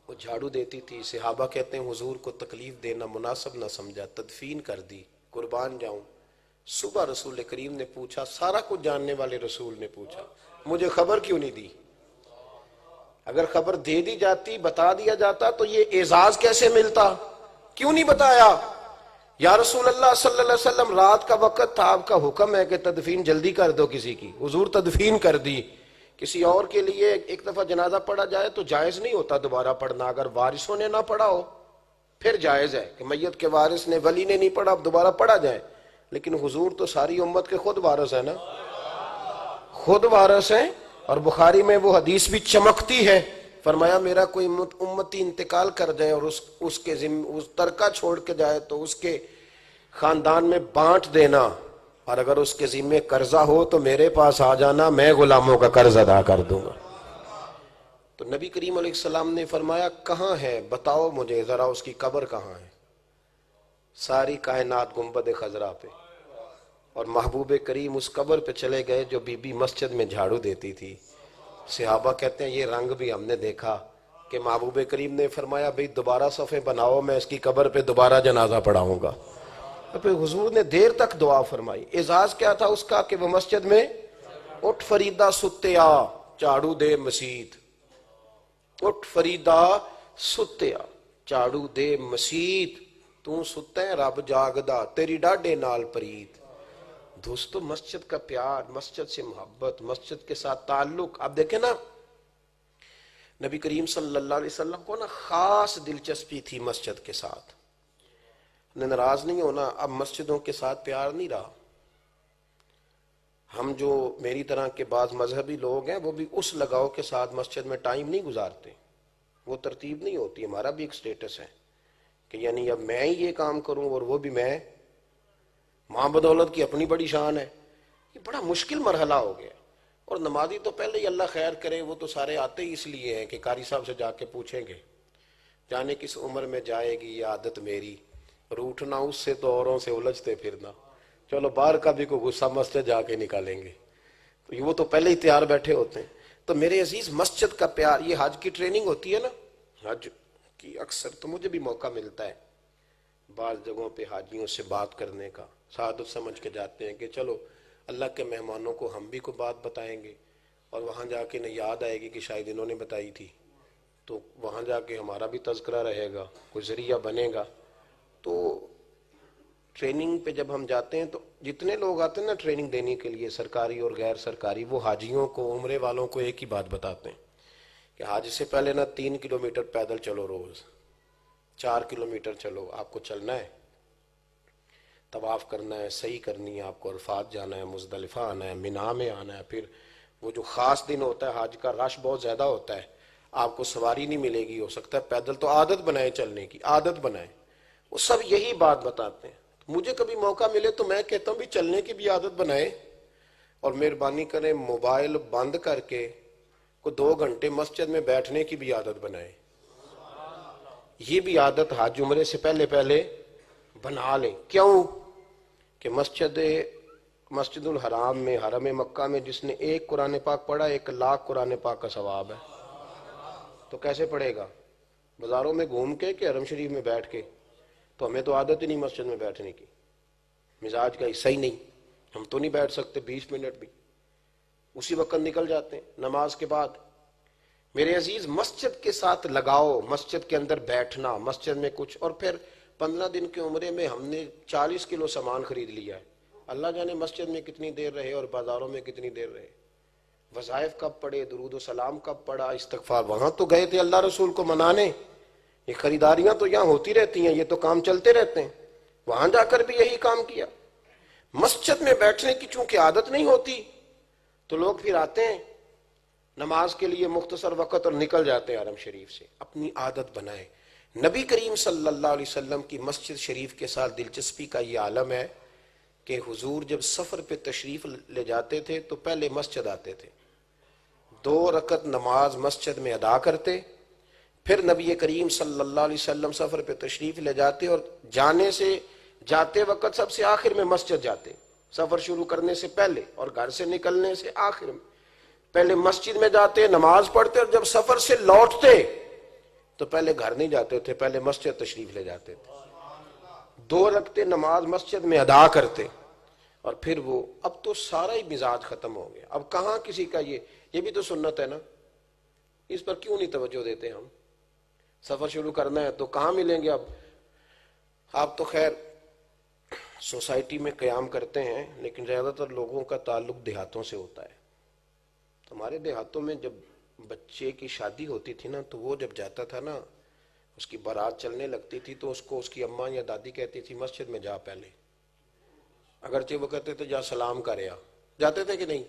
وہ جھاڑو دیتی تھی، صحابہ کہتے ہیں حضور کو تکلیف دینا مناسب نہ سمجھا، تدفین کر دی، قربان جاؤں۔ صبح رسول کریم نے پوچھا، سارا کچھ جاننے والے رسول نے پوچھا، مجھے خبر کیوں نہیں دی؟ اگر خبر دے دی جاتی، بتا دیا جاتا تو یہ اعزاز کیسے ملتا؟ کیوں نہیں بتایا؟ یا رسول اللہ صلی اللہ علیہ وسلم رات کا وقت تھا، آپ کا حکم ہے کہ تدفین جلدی کر دو کسی کی، حضور تدفین کر دی۔ کسی اور کے لیے ایک دفعہ جنازہ پڑھا جائے تو جائز نہیں ہوتا دوبارہ پڑھنا، اگر وارثوں نے نہ پڑھا ہو پھر جائز ہے کہ میت کے وارث نے، ولی نے نہیں پڑھا، اب دوبارہ پڑھا جائے۔ لیکن حضور تو ساری امت کے خود وارث ہے نا، خود وارث ہیں۔ اور بخاری میں وہ حدیث بھی چمکتی ہے، فرمایا میرا کوئی امتی انتقال کر جائے اور اس کے اس ترکہ چھوڑ کے جائے تو اس کے خاندان میں بانٹ دینا، اور اگر اس کے ذمے قرضہ ہو تو میرے پاس آ جانا، میں غلاموں کا قرض ادا کر دوں گا۔ تو نبی کریم علیہ السلام نے فرمایا کہاں ہے؟ بتاؤ مجھے ذرا اس کی قبر کہاں ہے؟ ساری کائنات گنبد خضرا پہ، اور محبوب کریم اس قبر پہ چلے گئے جو بی بی مسجد میں جھاڑو دیتی تھی۔ صحابہ کہتے ہیں یہ رنگ بھی ہم نے دیکھا کہ محبوب کریم نے فرمایا بھئی دوبارہ صفیں بناؤ، میں اس کی قبر پہ دوبارہ جنازہ پڑھاؤں گا۔ پھر حضور نے دیر تک دعا فرمائی۔ اعزاز کیا تھا اس کا کہ وہ مسجد میں اٹھ فریدہ ستیا جھاڑو دے مسجد، اٹھ فریدہ ستیا جھاڑو دے مسجد، تو ستے رب جاگدا تیری ڈاڈے نال پرید۔ دوستو مسجد کا پیار، مسجد سے محبت، مسجد کے ساتھ تعلق، آپ دیکھیں نا نبی کریم صلی اللہ علیہ وسلم کو نا خاص دلچسپی تھی مسجد کے ساتھ۔ ناراض نہیں ہونا، اب مسجدوں کے ساتھ پیار نہیں رہا۔ ہم جو میری طرح کے بعض مذہبی لوگ ہیں وہ بھی اس لگاؤ کے ساتھ مسجد میں ٹائم نہیں گزارتے، وہ ترتیب نہیں ہوتی۔ ہمارا بھی ایک سٹیٹس ہے کہ یعنی اب میں ہی یہ کام کروں اور وہ بھی میں، ماں بدولت کی اپنی بڑی شان ہے۔ یہ بڑا مشکل مرحلہ ہو گیا۔ اور نمازی تو پہلے ہی اللہ خیر کرے، وہ تو سارے آتے ہی اس لیے ہیں کہ قاری صاحب سے جا کے پوچھیں گے جانے کس عمر میں جائے گی یہ عادت میری، روٹنا اس سے تو اوروں سے الجھتے پھرنا، چلو باہر کا بھی کوئی غصہ مسجد جا کے نکالیں گے، تو وہ تو پہلے ہی تیار بیٹھے ہوتے ہیں۔ تو میرے عزیز مسجد کا پیار، یہ حج کی ٹریننگ ہوتی ہے نا، حج کی اکثر تو مجھے بھی موقع ملتا ہے بعض جگہوں پہ حاجیوں سے بات کرنے کا، سعادت سمجھ کے جاتے ہیں کہ چلو اللہ کے مہمانوں کو ہم بھی کوئی بات بتائیں گے، اور وہاں جا کے انہیں یاد آئے گی کہ شاید انہوں نے بتائی تھی، تو وہاں جا کے ہمارا بھی تذکرہ رہے گا، کوئی ذریعہ بنے گا۔ تو ٹریننگ پہ جب ہم جاتے ہیں تو جتنے لوگ آتے ہیں نا ٹریننگ دینے کے لیے، سرکاری اور غیر سرکاری، وہ حاجیوں کو، عمرے والوں کو ایک ہی بات بتاتے ہیں کہ حج سے پہلے نا 3 کلومیٹر پیدل چلو، روز 4 کلومیٹر چلو، آپ کو چلنا ہے، طواف کرنا ہے، صحیح کرنی ہے آپ کو، عرفات جانا ہے، مزدلفہ آنا ہے، مینا میں آنا ہے۔ پھر وہ جو خاص دن ہوتا ہے حج کا، رش بہت زیادہ ہوتا ہے، آپ کو سواری نہیں ملے گی، ہو سکتا ہے پیدل، تو عادت بنائے چلنے کی، عادت بنائے۔ وہ سب یہی بات بتاتے ہیں۔ مجھے کبھی موقع ملے تو میں کہتا ہوں بھی چلنے کی بھی عادت بنائے، اور مہربانی کریں موبائل بند کر کے کو 2 گھنٹے مسجد میں بیٹھنے کی بھی عادت بنائے۔ یہ بھی عادت حج عمرے سے پہلے بنا لیں۔ کیوں کہ مسجد الحرام میں، حرم مکہ میں جس نے 1 قرآن پاک پڑھا 1 لاکھ قرآن پاک کا ثواب ہے۔ تو کیسے پڑھے گا؟ بازاروں میں گھوم کے کہ حرم شریف میں بیٹھ کے؟ تو ہمیں تو عادت ہی نہیں مسجد میں بیٹھنے کی، مزاج کا حصہ ہی نہیں، ہم تو نہیں بیٹھ سکتے 20 منٹ بھی، اسی وقت نکل جاتے ہیں نماز کے بعد۔ میرے عزیز مسجد کے ساتھ لگاؤ، مسجد کے اندر بیٹھنا، مسجد میں کچھ، اور پھر 15 دن کے عمرے میں ہم نے 40 کلو سامان خرید لیا ہے، اللہ جانے مسجد میں کتنی دیر رہے اور بازاروں میں کتنی دیر رہے، وظائف کب پڑھے، درود و سلام کب پڑھا، استغفار، وہاں تو گئے تھے اللہ رسول کو منانے، یہ خریداریاں تو یہاں ہوتی رہتی ہیں، یہ تو کام چلتے رہتے ہیں، وہاں جا کر بھی یہی کام کیا۔ مسجد میں بیٹھنے کی چونکہ عادت نہیں ہوتی تو لوگ پھر آتے ہیں نماز کے لیے مختصر وقت اور نکل جاتے ہیں حرم شریف سے۔ اپنی عادت بنائیں۔ نبی کریم صلی اللہ علیہ وسلم کی مسجد شریف کے ساتھ دلچسپی کا یہ عالم ہے کہ حضور جب سفر پہ تشریف لے جاتے تھے تو پہلے مسجد آتے تھے، 2 رکعت نماز مسجد میں ادا کرتے، پھر نبی کریم صلی اللہ علیہ وسلم سفر پہ تشریف لے جاتے اور جاتے وقت سب سے آخر میں مسجد جاتے، سفر شروع کرنے سے پہلے اور گھر سے نکلنے سے آخر میں، پہلے مسجد میں جاتے، نماز پڑھتے، اور جب سفر سے لوٹتے تو پہلے گھر نہیں جاتے تھے، پہلے مسجد تشریف لے جاتے تھے، 2 رکعتیں نماز مسجد میں ادا کرتے، اور پھر وہ اب تو سارا ہی مزاج ختم ہو گیا. اب کہاں کسی کا یہ بھی تو سنت ہے نا، اس پر کیوں نہیں توجہ دیتے ہم؟ سفر شروع کرنا ہے تو کہاں ملیں گے اب؟ آپ تو خیر سوسائٹی میں قیام کرتے ہیں، لیکن زیادہ تر لوگوں کا تعلق دیہاتوں سے ہوتا ہے. ہمارے دیہاتوں میں جب بچے کی شادی ہوتی تھی نا، تو وہ جب جاتا تھا نا، اس کی بارات چلنے لگتی تھی تو اس کو اس کی اماں یا دادی کہتی تھی مسجد میں جا پہلے، اگرچہ وہ کہتے تھے جا سلام کرے آ. جاتے تھے کہ نہیں؟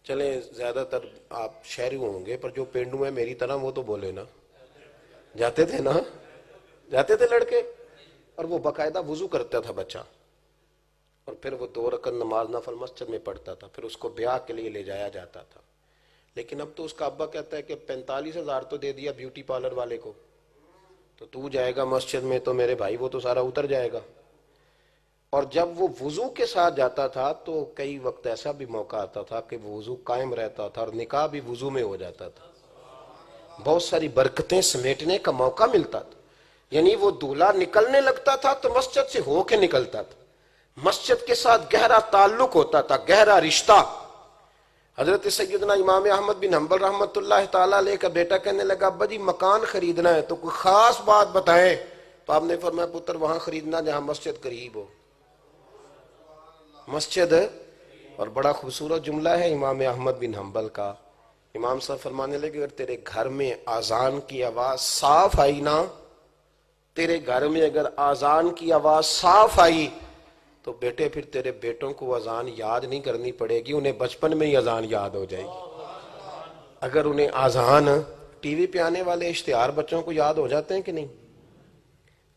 چلیں زیادہ تر آپ شہری ہوں گے، پر جو پینڈو ہیں میری طرح وہ تو بولے نا، جاتے تھے نا؟ جاتے تھے لڑکے، اور وہ باقاعدہ وضو کرتا تھا بچہ، اور پھر وہ 2 رکعت نماز نفل مسجد میں پڑھتا تھا، پھر اس کو بیاہ کے لیے لے جایا جاتا تھا. لیکن اب تو اس کا ابا کہتا ہے کہ 45,000 تو دے دیا بیوٹی پارلر والے کو، تو جائے گا مسجد میں تو میرے بھائی وہ تو سارا اتر جائے گا. اور جب وہ وضو کے ساتھ جاتا تھا تو کئی وقت ایسا بھی موقع آتا تھا کہ وہ وضو قائم رہتا تھا اور نکاح بھی وضو میں ہو جاتا تھا. بہت ساری برکتیں سمیٹنے کا موقع ملتا تھا. یعنی وہ دولہا نکلنے لگتا تھا تو مسجد سے ہو کے نکلتا تھا، مسجد کے ساتھ گہرا تعلق ہوتا تھا، گہرا رشتہ. حضرت سیدنا امام احمد بن حنبل رحمۃ اللہ تعالی علیہ کا بیٹا کہنے لگا ابا جی مکان خریدنا ہے تو کوئی خاص بات بتائیں. تو آپ نے فرمایا پتر وہاں خریدنا جہاں مسجد قریب ہو. مسجد، اور بڑا خوبصورت جملہ ہے امام احمد بن حنبل کا. امام صاحب فرمانے لگے اگر تیرے گھر میں اذان کی آواز صاف آئی نا، تیرے گھر میں اگر اذان کی آواز صاف آئی تو بیٹے پھر تیرے بیٹوں کو اذان یاد نہیں کرنی پڑے گی، انہیں بچپن میں ہی اذان یاد ہو جائے گی. اگر انہیں اذان ٹی وی پہ آنے والے اشتہار بچوں کو یاد ہو جاتے ہیں کہ نہیں،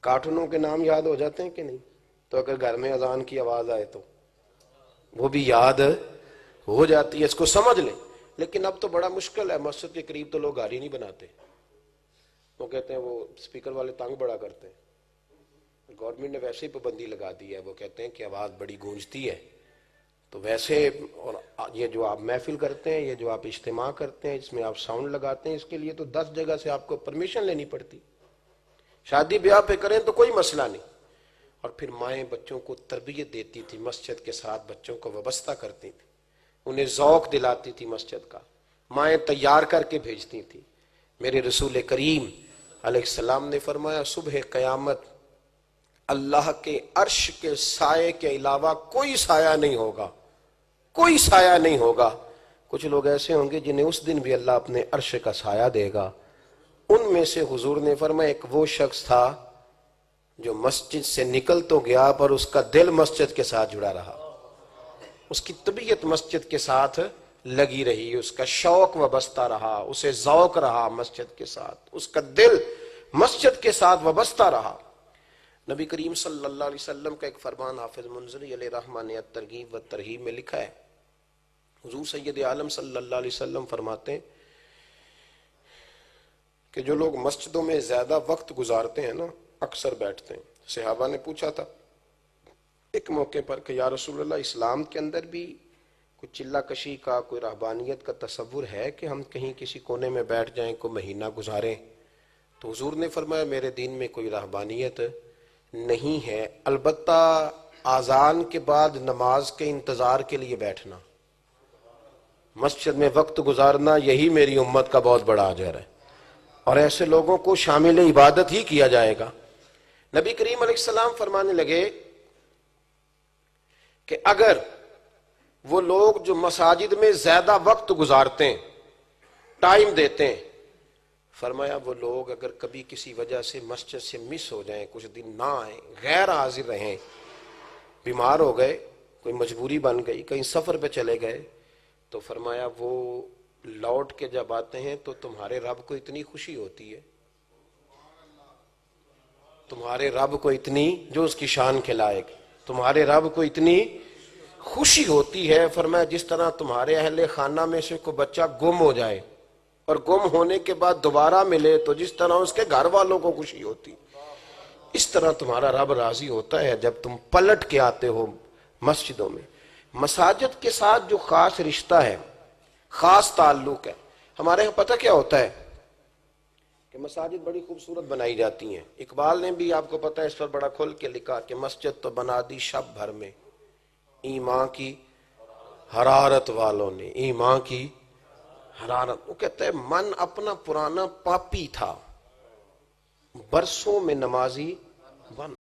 کارٹونوں کے نام یاد ہو جاتے ہیں کہ نہیں، تو اگر گھر میں اذان کی آواز آئے تو وہ بھی یاد ہو جاتی ہے. اس کو سمجھ لیں. لیکن اب تو بڑا مشکل ہے، مسجد کے قریب تو لوگ گاڑی نہیں بناتے، وہ کہتے ہیں وہ اسپیکر والے تنگ بڑا کرتے ہیں. گورنمنٹ نے ویسے ہی پابندی لگا دی ہے، وہ کہتے ہیں کہ آواز بڑی گونجتی ہے. تو ویسے اور یہ جو آپ محفل کرتے ہیں، یہ جو آپ اجتماع کرتے ہیں، اس میں آپ ساؤنڈ لگاتے ہیں، اس کے لیے تو 10 جگہ سے آپ کو پرمیشن لینی پڑتی. شادی بیاہ پہ کریں تو کوئی مسئلہ نہیں. اور پھر مائیں بچوں کو تربیت دیتی تھی، مسجد کے ساتھ بچوں کو وابستہ کرتی تھی، انہیں ذوق دلاتی تھی مسجد کا، مائیں تیار کر کے بھیجتی تھی. میرے رسول کریم علیہ السلام نے فرمایا صبح قیامت اللہ کے عرش کے سائے کے علاوہ کوئی سایہ نہیں ہوگا، کوئی سایہ نہیں ہوگا. کچھ لوگ ایسے ہوں گے جنہیں اس دن بھی اللہ اپنے عرش کا سایہ دے گا. ان میں سے حضور نے فرمایا ایک وہ شخص تھا جو مسجد سے نکل تو گیا پر اس کا دل مسجد کے ساتھ جڑا رہا، اس کی طبیعت مسجد کے ساتھ لگی رہی، اس کا شوق وابستہ رہا، اسے ذوق رہا مسجد کے ساتھ، اس کا دل مسجد کے ساتھ وابستہ رہا. نبی کریم صلی اللہ علیہ وسلم کا ایک فرمان حافظ منذری علیہ رحمہ نے الترغیب والترہیب میں لکھا ہے. حضور سید عالم صلی اللہ علیہ وسلم فرماتے ہیں کہ جو لوگ مسجدوں میں زیادہ وقت گزارتے ہیں نا، اکثر بیٹھتے ہیں. صحابہ نے پوچھا تھا ایک موقع پر کہ یا رسول اللہ اسلام کے اندر بھی کوئی چلہ کشی کا، کوئی رہبانیت کا تصور ہے کہ ہم کہیں کسی کونے میں بیٹھ جائیں، کوئی مہینہ گزاریں؟ تو حضور نے فرمایا میرے دین میں کوئی رہبانیت نہیں ہے، البتہ اذان کے بعد نماز کے انتظار کے لیے بیٹھنا، مسجد میں وقت گزارنا، یہی میری امت کا بہت بڑا اجر ہے، اور ایسے لوگوں کو شامل عبادت ہی کیا جائے گا. نبی کریم علیہ السلام فرمانے لگے کہ اگر وہ لوگ جو مساجد میں زیادہ وقت گزارتے ہیں، ٹائم دیتے ہیں، فرمایا وہ لوگ اگر کبھی کسی وجہ سے مسجد سے مس ہو جائیں، کچھ دن نہ آئیں، غیر حاضر رہیں، بیمار ہو گئے، کوئی مجبوری بن گئی، کہیں سفر پہ چلے گئے، تو فرمایا وہ لوٹ کے جب آتے ہیں تو تمہارے رب کو اتنی خوشی ہوتی ہے، تمہارے رب کو اتنی، جو اس کی شان کے لائق، تمہارے رب کو اتنی خوشی ہوتی ہے. فرمایا جس طرح تمہارے اہل خانہ میں سے کوئی بچہ گم ہو جائے اور گم ہونے کے بعد دوبارہ ملے تو جس طرح اس کے گھر والوں کو خوشی ہوتی، اس طرح تمہارا رب راضی ہوتا ہے جب تم پلٹ کے آتے ہو مسجدوں میں. مساجد کے ساتھ جو خاص رشتہ ہے، خاص تعلق ہے. ہمارے یہاں پتہ کیا ہوتا ہے کہ مساجد بڑی خوبصورت بنائی جاتی ہیں. اقبال نے بھی آپ کو پتہ ہے اس پر بڑا کھل کے لکھا کہ مسجد تو بنا دی شب بھر میں ایمان کی حرارت والوں نے، ایمان کی حرارت. وہ کہتا ہے من اپنا پرانا پاپی تھا، برسوں میں نمازی بن